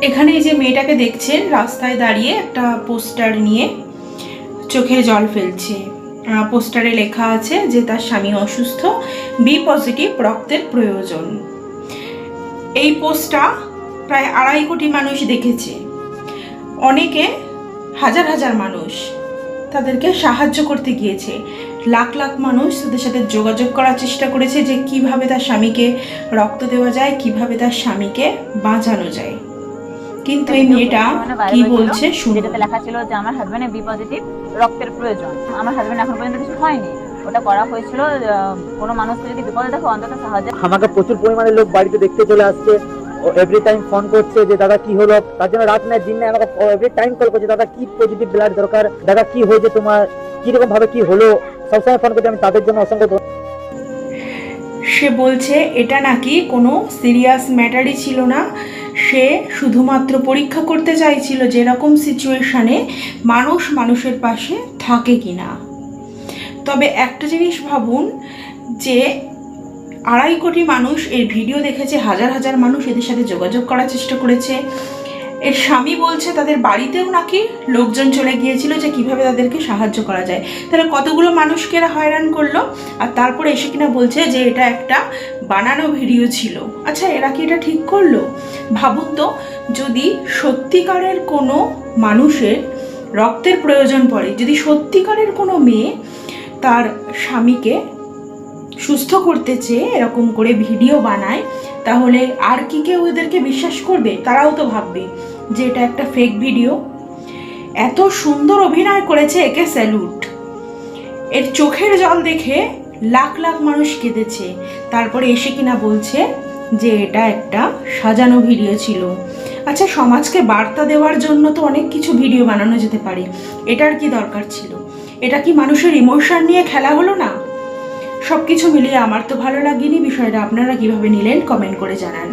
এখানে এই যে মেয়েটাকে দেখছেন রাস্তায় দাঁড়িয়ে একটা পোস্টার নিয়ে চোখে জল ফেলছে। পোস্টারে লেখা আছে যে তার স্বামী অসুস্থ, বি পজিটিভ, রক্তের প্রয়োজন। এই পোস্টটা প্রায় 2.5 কোটি মানুষ দেখেছে। অনেকে হাজার হাজার মানুষ তাদেরকে সাহায্য করতে গিয়েছে। লাখ লাখ মানুষ তাদের সাথে যোগাযোগ করার চেষ্টা করেছে যে কিভাবে তার স্বামীকে রক্ত দেওয়া যায়, কিভাবে তার স্বামীকে বাঁচানো যায়। কিন্তু এই মেয়েটা কি বলছে শুনুন। যেটাতে লেখা ছিল যে আমার হাজবেন্ডের বি পজিটিভ, রক্তের প্রয়োজন। আমার হাজবেন্ড এখন পর্যন্ত কিছু হয়নি। ওটা করা হয়েছিল কোনো মানুষকে যদি বিপদে দেখো অন্তত সাহায্য। আমাকে প্রচুর পরিমাণে লোক বাড়িতে দেখতে চলে আসছে, এভরি টাইম ফোন করছে যে দাদা কি হলো, তার জন্য রাত নাই দিন নাই আমাকে এভরি টাইম কল করছে, দাদা কি পজিটিভ ব্লাড দরকার, দাদা কি হয়েছে তোমার, কিরকম ভাবে কি হলো, সবসময় ফোন করছে। আমি তাদের জন্য অসংখ্য। সে বলছে এটা নাকি কোনো সিরিয়াস ম্যাটারই ছিল না, সে শুধুমাত্র পরীক্ষা করতে চাইছিল যে এরকম সিচুয়েশানে মানুষ মানুষের পাশে থাকে কিনা। তবে একটা জিনিস ভাবুন যে 2.5 কোটি মানুষ এর ভিডিও দেখেছে, হাজার হাজার মানুষ এদের সাথে যোগাযোগ করার চেষ্টা করেছে। এর স্বামী বলছে তাদের বাড়িতেও নাকি লোকজন চলে গিয়েছিল যে কিভাবে তাদেরকে সাহায্য করা যায়। তাহলে কতগুলো মানুষকে এরা হয়রান করলো, আর তারপরে এসে কিনা বলছে যে এটা একটা বানানো ভিডিও ছিল। আচ্ছা, এরা কি এটা ঠিক করলো? ভাবুন তো, যদি সত্যিকারের কোনো মানুষের রক্তের প্রয়োজন পড়ে, যদি সত্যিকারের কোনো মেয়ে তার স্বামীকে সুস্থ করতে চেয়ে এরকম করে ভিডিও বানায়, তাহলে আর কি কেউ এদেরকে বিশ্বাস করবে? তারাও তো ভাববে যে এটা একটা ফেক ভিডিও। এত সুন্দর অভিনয় করেছে, একে স্যালুট। এর চোখের জল দেখে লাখ লাখ মানুষ কেঁদেছে, তারপরে এসে কিনা বলছে যে এটা একটা সাজানো ভিডিও ছিল। আচ্ছা, সমাজকে বার্তা দেওয়ার জন্য তো অনেক কিছু ভিডিও বানানো যেতে পারে, এটার কি দরকার ছিল? এটা কি মানুষের ইমোশন নিয়ে খেলা হলো না? সব কিছু মিলিয়ে আমার তো ভালো লাগেনি বিষয়টা। আপনারা কিভাবে নিলেন কমেন্ট করে জানান।